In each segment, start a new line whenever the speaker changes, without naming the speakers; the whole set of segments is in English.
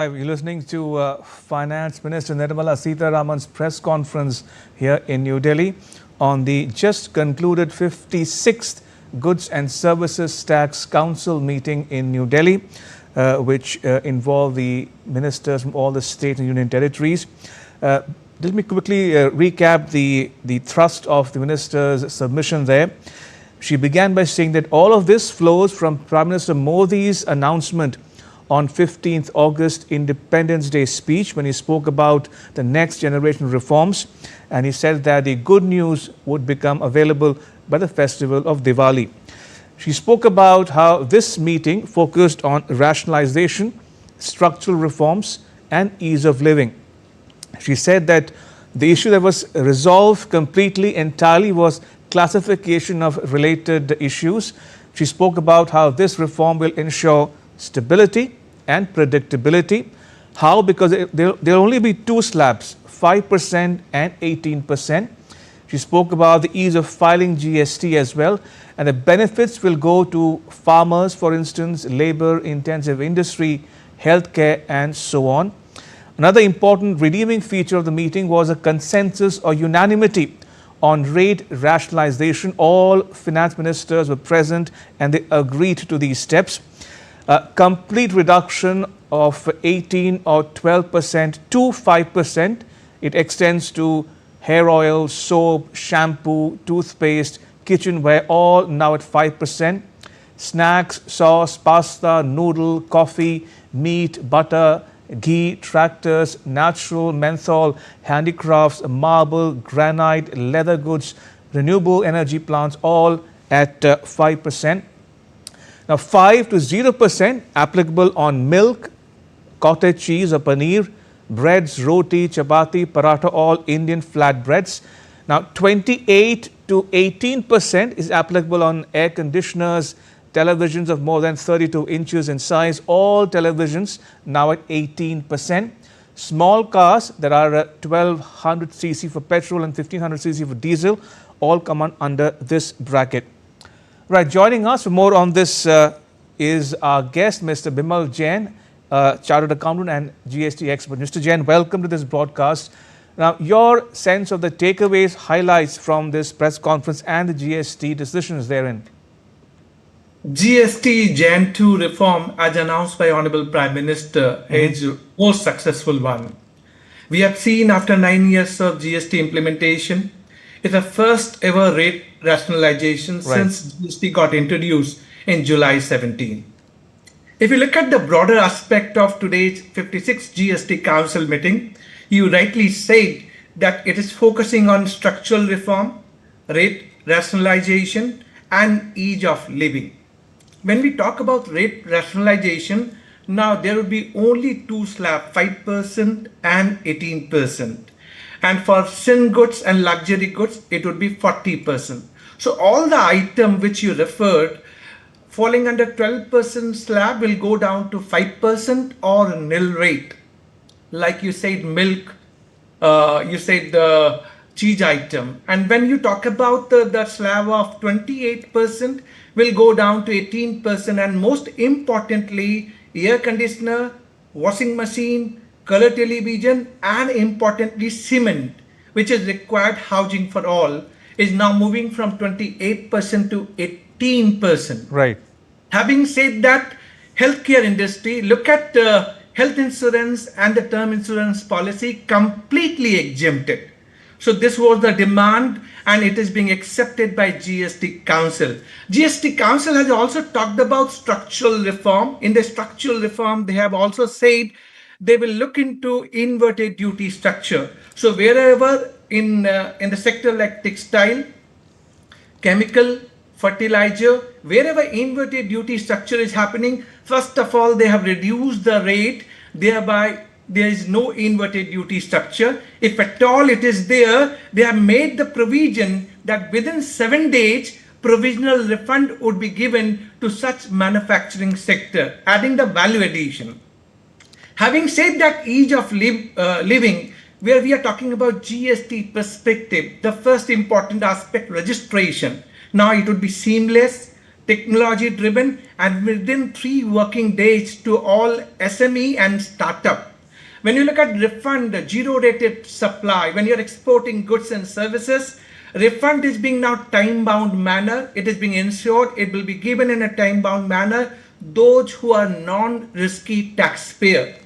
Hi, you're listening to Finance Minister Nirmala Sitharaman's press conference here in New Delhi on the just concluded 56th Goods and Services Tax Council meeting in New Delhi, which involved the ministers from all the state and union territories. Let me quickly recap the thrust of the minister's submission there. She began by saying that all of this flows from Prime Minister Modi's announcement on 15th August Independence Day speech when he spoke about the next generation reforms, and he said that the good news would become available by the festival of Diwali. She spoke about how this meeting focused on rationalization, structural reforms and ease of living. She said that the issue that was resolved completely, entirely was classification of related issues. She spoke about how this reform will ensure stability and predictability. How? Because there will only be two slabs, 5% and 18%. She spoke about the ease of filing GST as well, and the benefits will go to farmers, for instance, labor-intensive industry, healthcare, and so on. Another important redeeming feature of the meeting was a consensus or unanimity on rate rationalization. All finance ministers were present and they agreed to these steps. Complete reduction of 18 or 12% to 5%. It extends to hair oil, soap, shampoo, toothpaste, kitchenware, all now at 5%. Snacks, sauce, pasta, noodle, coffee, meat, butter, ghee, tractors, natural, menthol, handicrafts, marble, granite, leather goods, renewable energy plants, all at 5%. Now 5 to 0% applicable on milk, cottage cheese or paneer, breads, roti, chapati, paratha, all Indian flatbreads. Now 28 to 18% is applicable on air conditioners, televisions of more than 32 inches in size, all televisions now at 18%. Small cars that are 1200 cc for petrol and 1500 cc for diesel all come on under this bracket. Right, joining us for more on this is our guest, Mr. Bimal Jain, Chartered Accountant and GST expert. Mr. Jain, welcome to this broadcast. Now, your sense of the takeaways, highlights from this press conference and the GST decisions therein.
GST Jan 2 reform, as announced by Honorable Prime Minister, is the most successful one. We have seen after 9 years of GST implementation, it's the first ever rate rationalization since GST got introduced in July 17. If you look at the broader aspect of today's 56th GST Council meeting, you rightly said that it is focusing on structural reform, rate rationalization, and ease of living. When we talk about rate rationalization, now there will be only two slabs, 5% and 18%. And for sin goods and luxury goods, it would be 40%. So all the item which you referred, falling under 12% slab will go down to 5% or nil rate. Like you said, milk, you said the cheese item. And when you talk about the slab of 28%, will go down to 18%, and most importantly, air conditioner, washing machine, color television, and importantly, cement, which is required housing for all, is now moving from 28% to 18%.
Right.
Having said that, healthcare industry, look at health insurance and the term insurance policy completely exempted. So this was the demand, and it is being accepted by GST Council. GST Council has also talked about structural reform. In the structural reform, they have also said they will look into inverted duty structure. So wherever in the sector like textile, chemical, fertilizer, wherever inverted duty structure is happening, first of all, they have reduced the rate, thereby there is no inverted duty structure. If at all it is there, they have made the provision that within 7 days, provisional refund would be given to such manufacturing sector, adding the value addition. Having said that, ease of living, where we are talking about GST perspective, the first important aspect, registration. Now it would be seamless, technology driven, and within 3 working days to all SME and startup. When you look at refund, zero rated supply, when you're exporting goods and services, refund is being now time bound manner. It is being ensured it will be given in a time bound manner those who are non-risky taxpayer.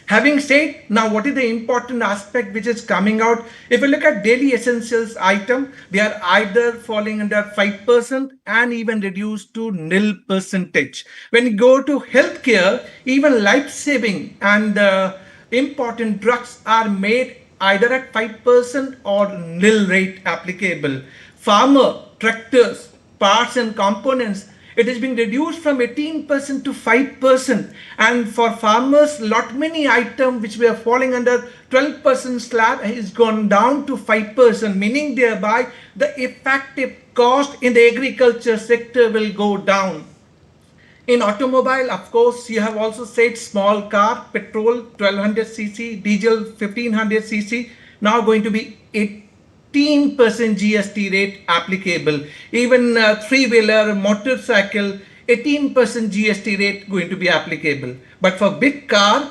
Having said, now what is the important aspect which is coming out? If you look at daily essentials item, they are either falling under 5% and even reduced to nil percentage. When you go to healthcare, even life-saving and important drugs are made either at 5% or nil rate applicable. Farmer, tractors, parts and components, it is being reduced from 18% to 5%. And for farmers, lot many items which were falling under 12% slab is gone down to 5%, meaning thereby the effective cost in the agriculture sector will go down. In automobile, of course, you have also said small car, petrol 1200cc, diesel 1500cc, now going to be 18% GST rate applicable. Even three-wheeler, motorcycle, 18% GST rate going to be applicable. But for big car,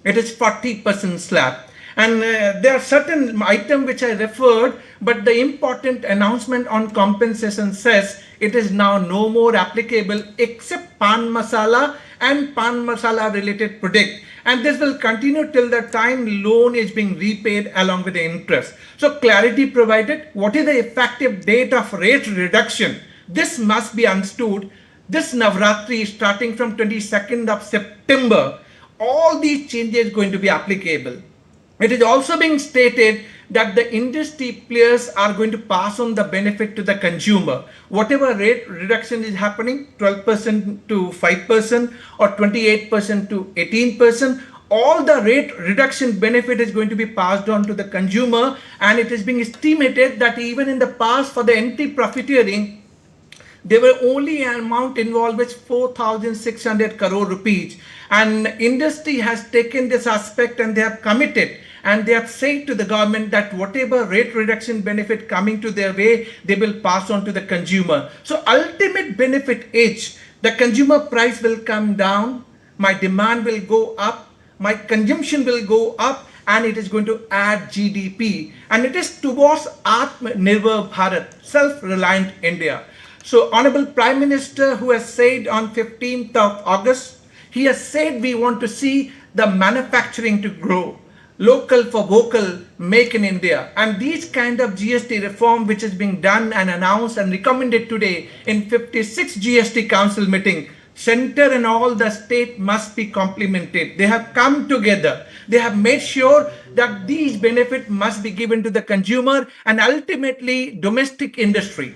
it is 40% slab. And there are certain items which I referred, but the important announcement on compensation says it is now no more applicable except pan masala and pan masala related product. And this will continue till the time loan is being repaid along with the interest. So clarity provided. What is the effective date of rate reduction? This must be understood. This Navratri starting from 22nd of September, all these changes going to be applicable. It is also being stated that the industry players are going to pass on the benefit to the consumer. Whatever rate reduction is happening, 12% to 5% or 28% to 18%, all the rate reduction benefit is going to be passed on to the consumer, and it is being estimated that even in the past for the anti-profiteering, there were only an amount involved which 4,600 crore rupees, and industry has taken this aspect and they have committed and they have said to the government that whatever rate reduction benefit coming to their way, they will pass on to the consumer. So ultimate benefit is the consumer price will come down, my demand will go up, my consumption will go up, and it is going to add GDP, and it is towards Atmanirbhar Bharat, self-reliant India. So Honorable Prime Minister, who has said on 15th of August, he has said we want to see the manufacturing to grow. Local for vocal, make in India. And these kind of GST reform which is being done and announced and recommended today in 56 GST Council meeting, center and all the state must be complemented. They have come together. They have made sure that these benefits must be given to the consumer, and ultimately domestic industry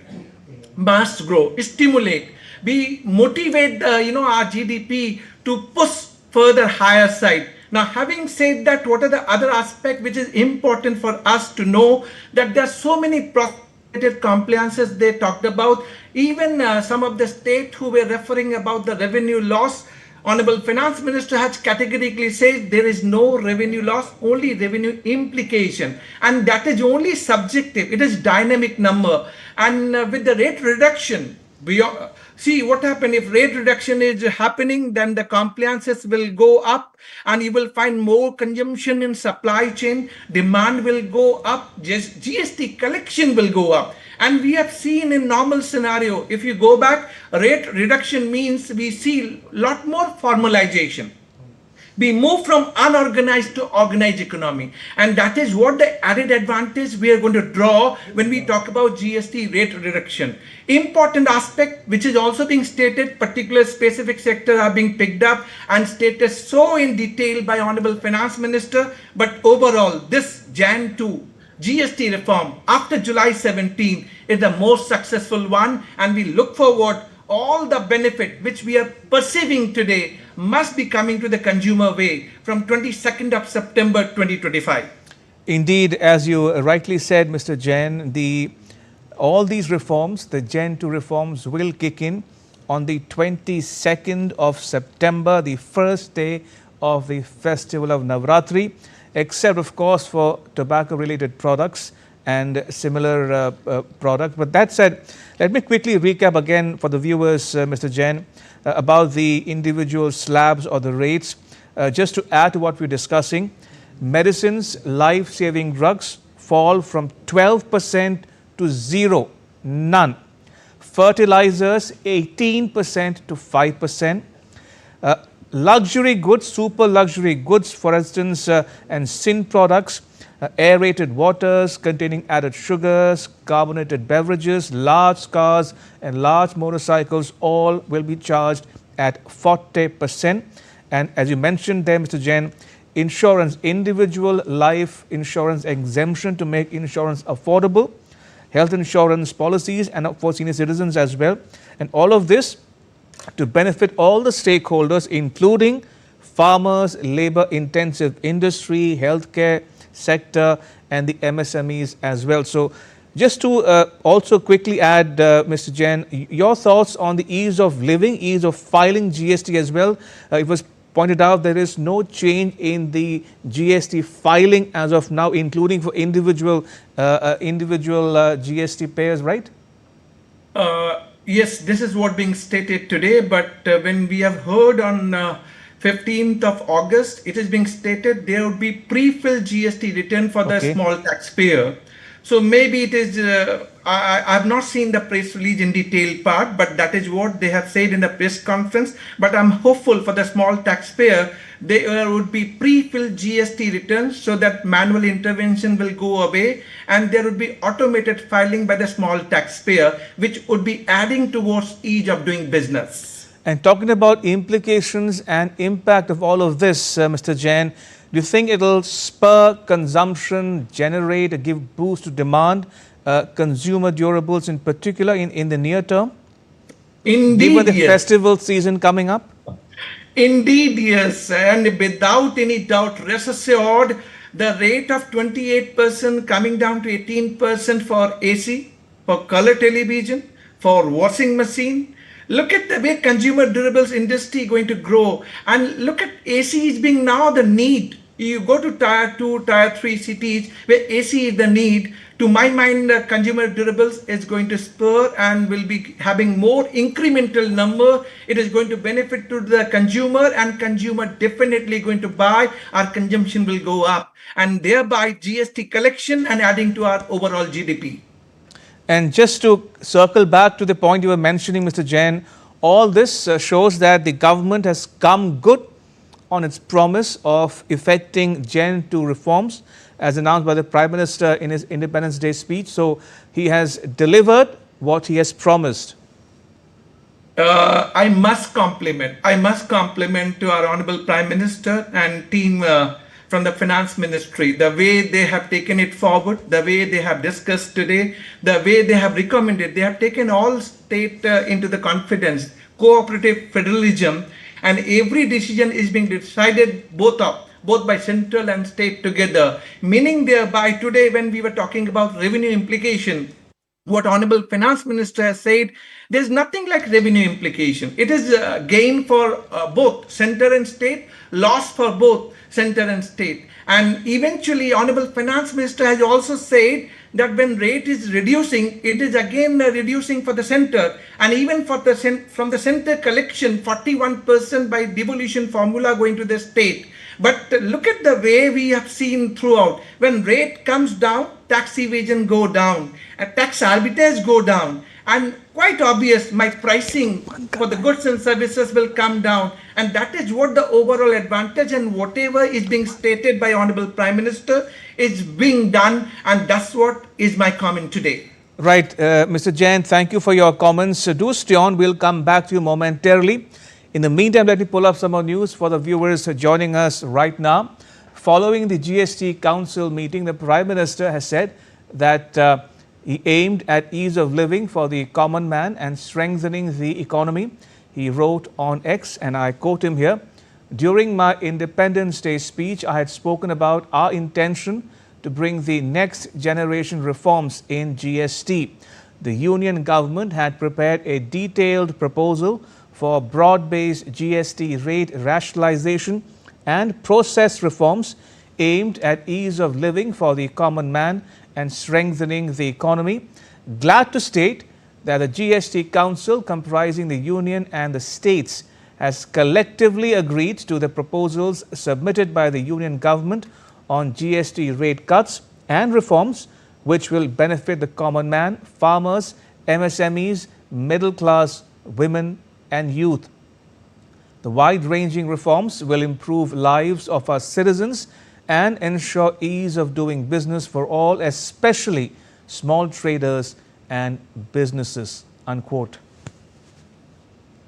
must grow, stimulate, we motivate our GDP to push further higher side. Now, having said that, what are the other aspects which is important for us to know? That there are so many compliances they talked about. Even some of the state who were referring about the revenue loss, Honorable Finance Minister has categorically said there is no revenue loss, only revenue implication, and that is only subjective. It is dynamic number, and with the rate reduction, see what happened. If rate reduction is happening, then the compliances will go up, and you will find more consumption in supply chain. Demand will go up. GST collection will go up. And we have seen in normal scenario, if you go back, rate reduction means we see a lot more formalization. We move from unorganized to organized economy. And that is what the added advantage we are going to draw when we talk about GST rate reduction. Important aspect which is also being stated, particular specific sectors are being picked up and stated so in detail by Honorable Finance Minister. But overall, this Jan 2 GST reform after July 17 is the most successful one, and we look forward all the benefit which we are perceiving today must be coming to the consumer way from 22nd of September 2025.
Indeed, as you rightly said, Mr. Jain, all these reforms, the Gen 2 reforms, will kick in on the 22nd of September, the first day of the festival of Navratri, except of course for tobacco-related products and similar products. But that said, let me quickly recap again for the viewers, Mr. Jain, about the individual slabs or the rates. Just to add to what we're discussing, medicines, life-saving drugs fall from 12% to 0, none. Fertilizers, 18% to 5%. Luxury goods, super luxury goods, for instance, and sin products, aerated waters containing added sugars, carbonated beverages, large cars and large motorcycles, all will be charged at 40%. And as you mentioned there, Mr. Jain, insurance, individual life insurance exemption to make insurance affordable, health insurance policies, and for senior citizens as well. And all of this to benefit all the stakeholders, including farmers, labor-intensive industry, healthcare sector, and the MSMEs as well. So just to also quickly add, Mr. Jain, your thoughts on the ease of living, ease of filing GST as well. It was pointed out there is no change in the GST filing as of now, including for individual GST payers, right?
Yes, this is what being stated today, but when we have heard on 15th of August, it is being stated there would be pre-filled GST return for the small taxpayer. So maybe it is, I have not seen the press release in detail part, but that is what they have said in the press conference. But I'm hopeful for the small taxpayer, there would be pre-filled GST returns so that manual intervention will go away and there would be automated filing by the small taxpayer, which would be adding towards ease of doing business.
And talking about implications and impact of all of this, Mr. Jain, do you think it will spur consumption, generate, give boost to demand, consumer durables in particular in the near term?
Indeed,
given the
yes.
festival season coming up?
Indeed, yes. And without any doubt, rest assured, the rate of 28% coming down to 18% for AC, for color television, for washing machine. Look at the way consumer durables industry going to grow. And look at AC is being now the need. You go to tier 2, tier 3 cities where AC is the need. To my mind, consumer durables is going to spur and will be having more incremental number. It is going to benefit to the consumer and consumer definitely going to buy. Our consumption will go up and thereby GST collection and adding to our overall GDP.
And just to circle back to the point you were mentioning, Mr. Jain, all this shows that the government has come good on its promise of effecting Gen 2 reforms as announced by the Prime Minister in his Independence Day speech. So he has delivered what he has promised.
I must compliment to our Honorable Prime Minister and team from the Finance Ministry, the way they have taken it forward, the way they have discussed today, the way they have recommended. They have taken all state into the confidence, cooperative federalism, and every decision is being decided both by central and state together, meaning thereby today when we were talking about revenue implication, what Honorable Finance Minister has said, there's nothing like revenue implication. It is a gain for both center and state, loss for both center and state. And eventually Honorable Finance Minister has also said that when rate is reducing, it is again reducing for the center, and even for the from the center collection, 41% by devolution formula going to the state. But look at the way we have seen throughout. When rate comes down, tax evasion go down, and tax arbitrage go down, and quite obvious my pricing for the goods and services will come down, and that is what the overall advantage, and whatever is being stated by Honorable Prime Minister is being done, and that's what is my comment today.
Right, Mr. Jain, thank you for your comments. Do stay on, we'll come back to you momentarily. In the meantime, let me pull up some more news for the viewers joining us right now. Following the GST Council meeting, the Prime Minister has said that he aimed at ease of living for the common man and strengthening the economy. He wrote on X, and I quote him here, "During my Independence Day speech, I had spoken about our intention to bring the next generation reforms in GST. The Union government had prepared a detailed proposal for broad-based GST rate rationalization and process reforms aimed at ease of living for the common man and strengthening the economy. Glad to state that the GST Council, comprising the Union and the states, has collectively agreed to the proposals submitted by the Union government on GST rate cuts and reforms which will benefit the common man, farmers, MSMEs, middle class, women and youth. The wide-ranging reforms will improve lives of our citizens and ensure ease of doing business for all, especially small traders and businesses, unquote.